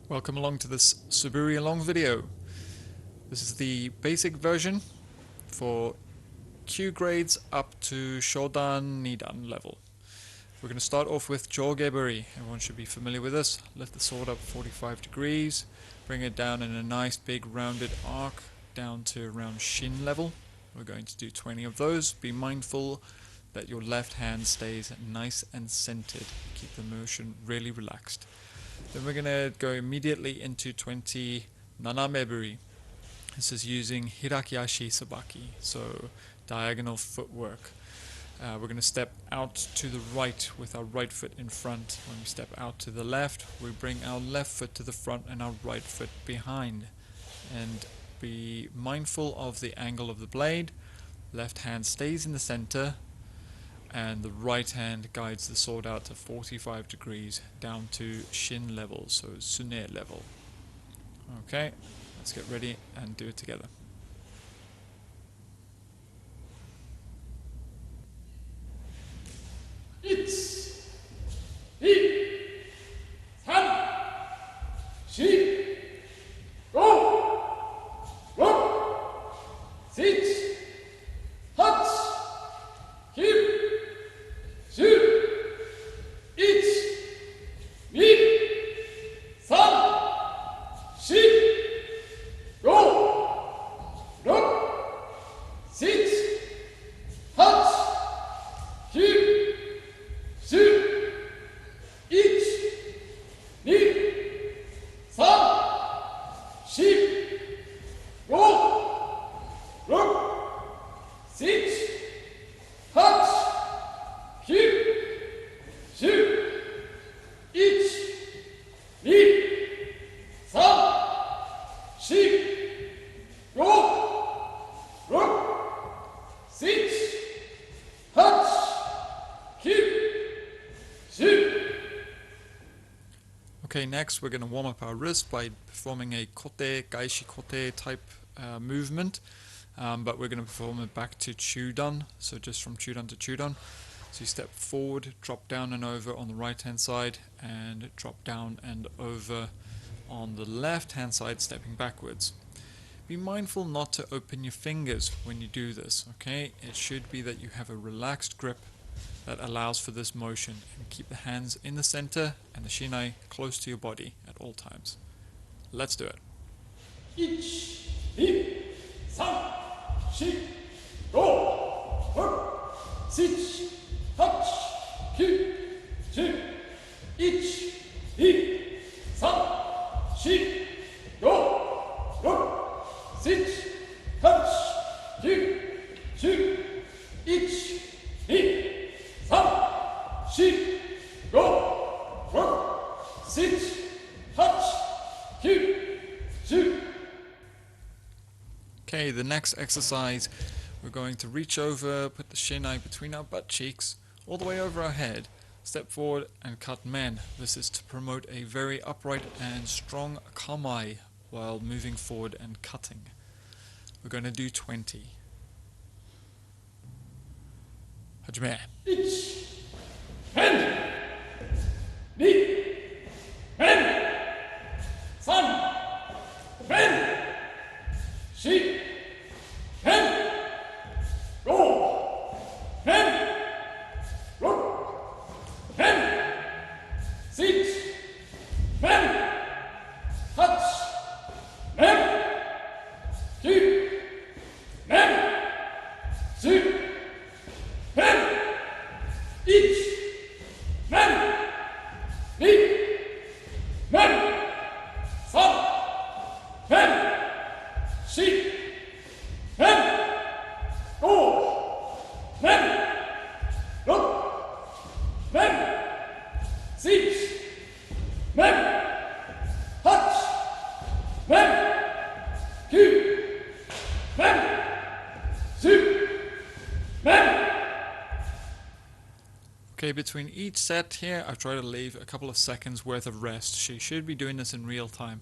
Welcome along to this Suburi long video. This is the basic version for Q grades up to Shodan Nidan level. We're going to start off with Jogeburi. Everyone should be familiar with this. Lift the sword up 45 degrees, bring it down in a nice big rounded arc down to around shin level. We're going to do 20 of those. Be mindful that your left hand stays nice and centered. Keep the motion really relaxed. Then we're going to go immediately into 20 Nanameburi. This is using Hirakiashi Sabaki, so diagonal footwork. We're going to step out to the right with our right foot in front. When we step out to the left, we bring our left foot to the front and our right foot behind. And be mindful of the angle of the blade. Left hand stays in the center, and the right hand guides the sword out to 45 degrees down to shin level, so sune level. Okay, let's get ready and do it together. Okay, next we're going to warm up our wrist by performing a Kote, Gaishi Kote type movement, but we're going to perform it back to Shodan, so just from Shodan to Shodan. So you step forward, drop down and over on the right hand side, and drop down and over on the left hand side, stepping backwards. Be mindful not to open your fingers when you do this, okay? It should be that you have a relaxed grip that allows for this motion, and keep the hands in the center and the shinai close to your body at all times. Let's do it. 1、2、3、4、5、6、7、8、9、10、1、2、3、4、5、6、7、8、9、10、1、2、3、4、5、6、7、8、9、10. Okay, the next exercise, we're going to reach over, put the shinai between our butt cheeks, all the way over our head, step forward and cut men. This is to promote a very upright and strong kamae while moving forward and cutting. We're going to do 20. Hajime. 1、men、2、men、3、men、4、men、5、men、6、men、7、men、8、men、9、men、10、men、1、men、2、men、3、men、4、men、5、men、6、men、7、men、8、men、9、men、10、men. Okay, between each set here, I've tried to leave a couple of seconds worth of rest. She should be doing this in real time.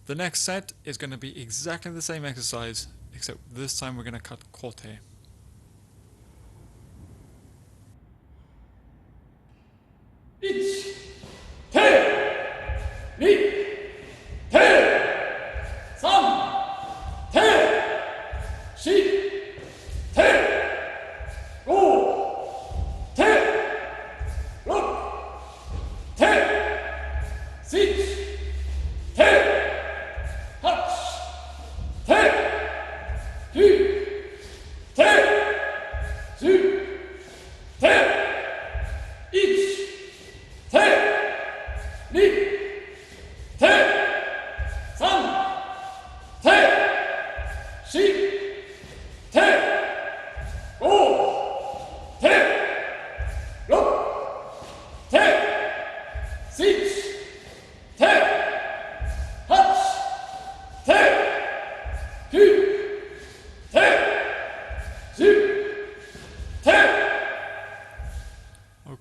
The next set is going to be exactly the same exercise, except this time we're going to cut Kote. 1、手、2、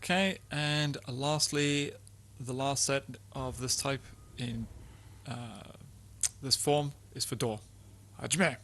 Okay, and lastly, the last set of this type in this form is for door. Hajime!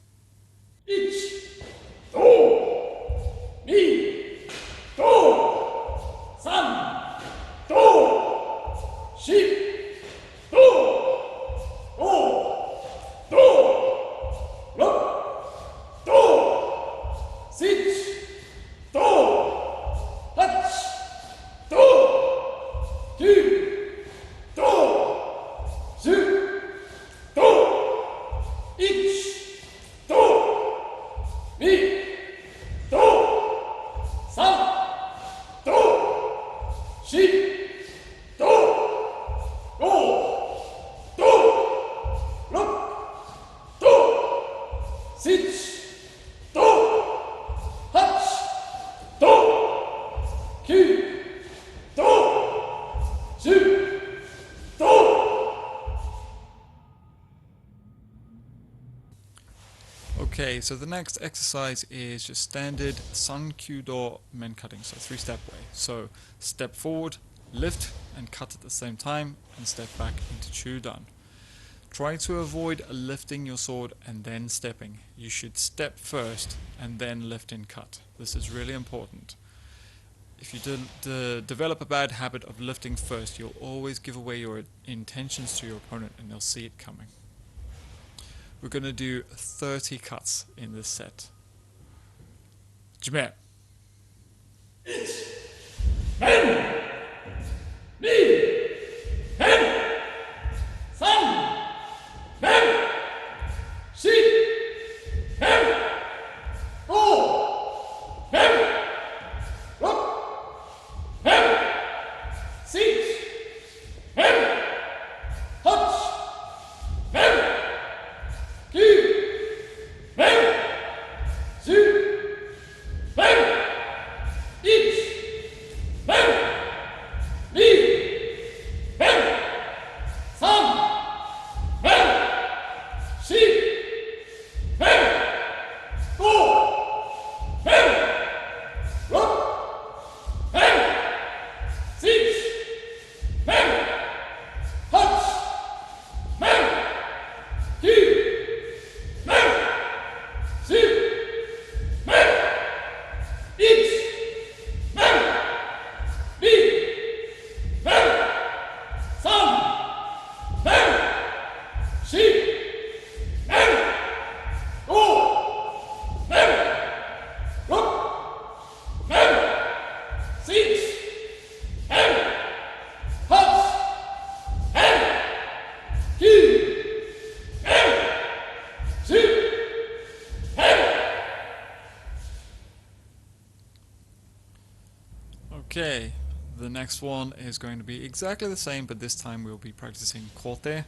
1、2、2、3、4、Okay, so the next exercise is just standard Sun Kyudo men cutting, so 3-step way. So step forward, lift and cut at the same time, and step back into Shodan. Try to avoid lifting your sword and then stepping. You should step first and then lift and cut. This is really important. If you develop a bad habit of lifting first, you'll always give away your intentions to your opponent and they'll see it coming. We're going to do 30 cuts in this set. Jime! 'Kay, the next one is going to be exactly the same, but this time we'll be practicing Kote.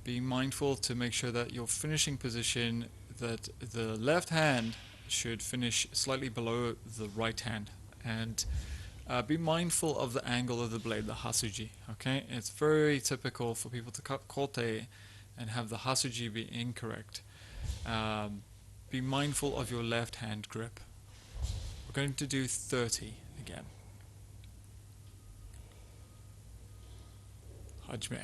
Be mindful to make sure that your finishing position, that the left hand should finish slightly below the right hand, and be mindful of the angle of the blade, the hasuji. Okay, it's very typical for people to cut Kote and have the hasuji be incorrect. Be mindful of your left hand grip. We're going to do 30 again. Hajime.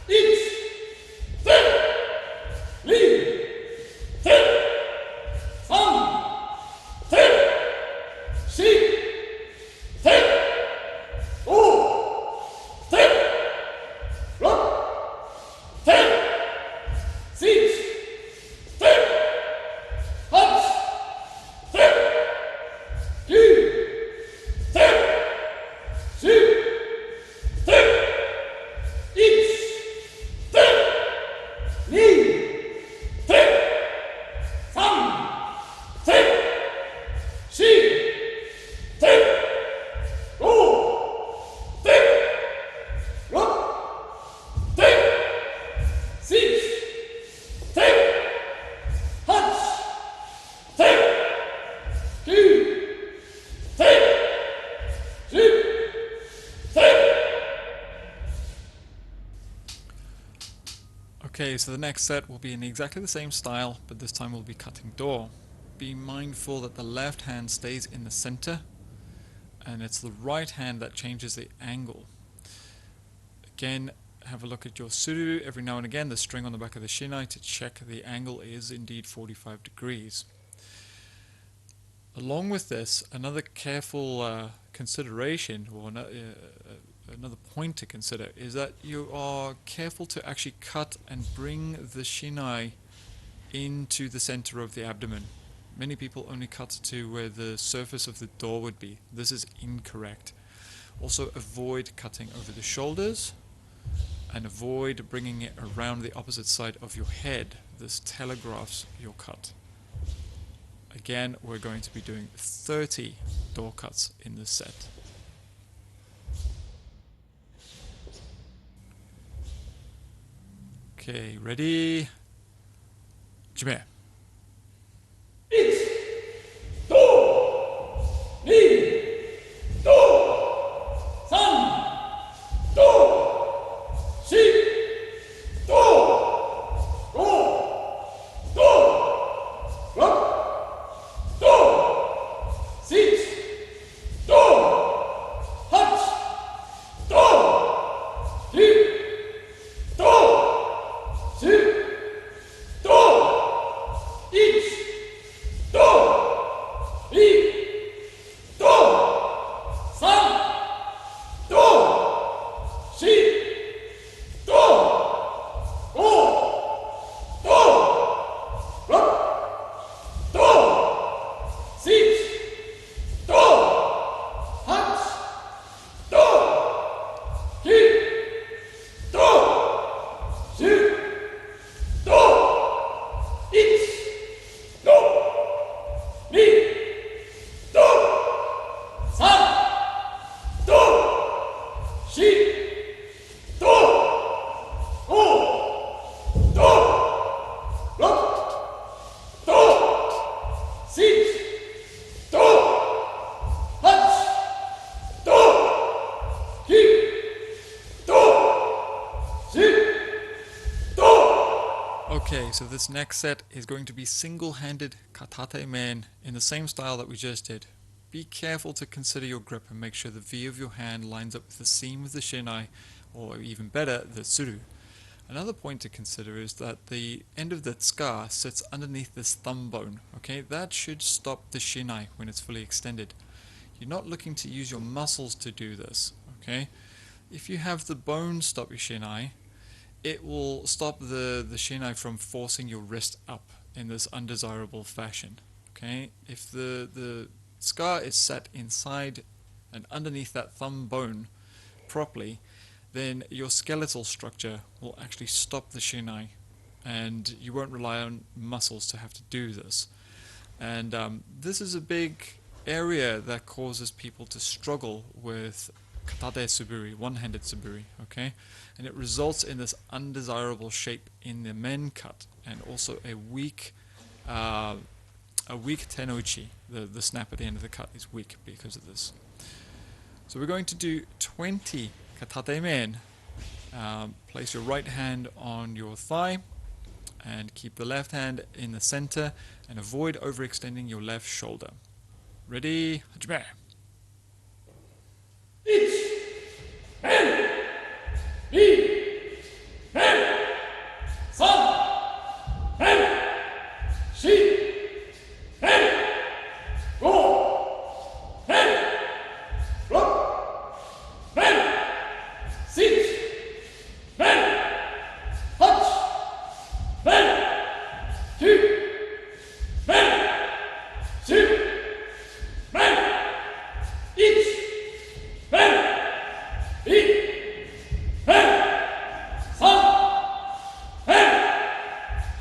1 Okay, so the next set will be in exactly the same style, but this time we'll be cutting do. Be mindful that the left hand stays in the center, and it's the right hand that changes the angle. Again, have a look at your suru every now and again, the string on the back of the shinai, to check the angle is indeed 45 degrees. Along with this, another careful consideration, or another point to consider, is that you are careful to actually cut and bring the shinai into the center of the abdomen. Many people only cut to where the surface of the door would be. This is incorrect. Also avoid cutting over the shoulders, and avoid bringing it around the opposite side of your head. This telegraphs your cut. Again, we're going to be doing 30 door cuts in this set. Okay, ready? Jime. 1 Okay, so this next set is going to be single-handed katate men in the same style that we just did. Be careful to consider your grip and make sure the V of your hand lines up with the seam of the shinai, or even better, the tsuru. Another point to consider is that the end of the tsuka sits underneath this thumb bone. Okay, that should stop the shinai when it's fully extended. You're not looking to use your muscles to do this. Okay, if you have the bone stop your shinai, it will stop the shinai from forcing your wrist up in this undesirable fashion. Okay, if the tsuka is set inside and underneath that thumb bone properly, then your skeletal structure will actually stop the shinai, and you won't rely on muscles to have to do this. And this is a big area that causes people to struggle with Kote Suburi, one-handed Suburi, okay? And it results in this undesirable shape in the men cut, and also a weak tenouchi. The snap at the end of the cut is weak because of this. So we're going to do 20 katate men. Place your right hand on your thigh and keep the left hand in the center, and avoid overextending your left shoulder. Ready? Hajime! 1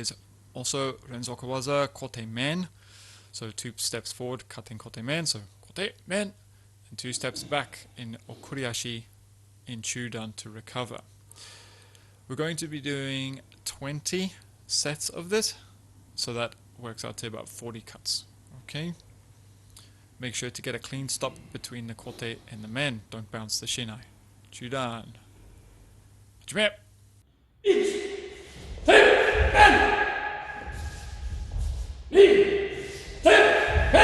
is also Renzo Kawaza Kote Men. So 2 steps forward, cutting Kote Men, so Kote Men, and 2 steps back in Okuriashi in Shodan to recover. We're going to be doing 20 sets of this, so that works out to about 40 cuts. Okay? Make sure to get a clean stop between the Kote and the Men. Don't bounce the shinai. Shodan. Hajime! 1、手、面。2、手、面。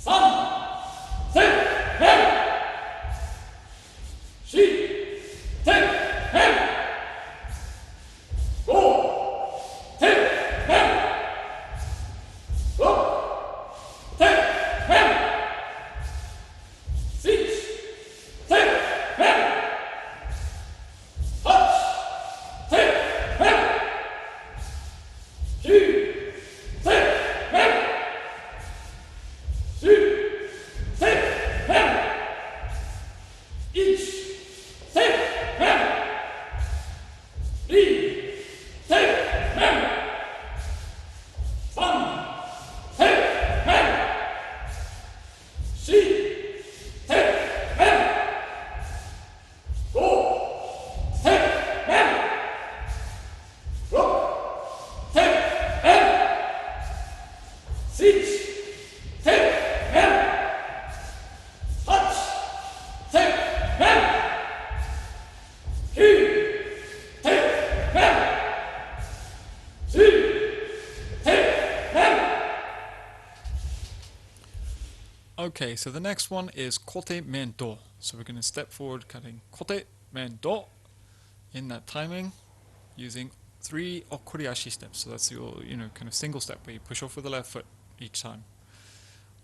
3、手、面。4、手、面。5、手、面。6、手、面。7、手、面。8、手、面。9、手、面。10、手、面。1、手、面。2、手、面。3、手、面。4、手、面。5、手、面。6、手、面。7、手、面。8、手、面。9、手、面。10、手、面。Okay, so the next one is Kote Men Do. So we're going to step forward, cutting Kote Men Do in that timing, using 3 okuriashi steps. So that's your, kind of single step where you push off with the left foot each time.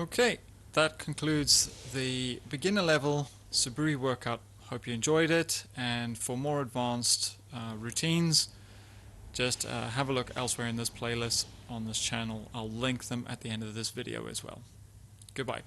Okay, that concludes the beginner level Suburi workout. Hope you enjoyed it, and for more advanced routines, just have a look elsewhere in this playlist on this channel. I'll link them at the end of this video as well. Goodbye.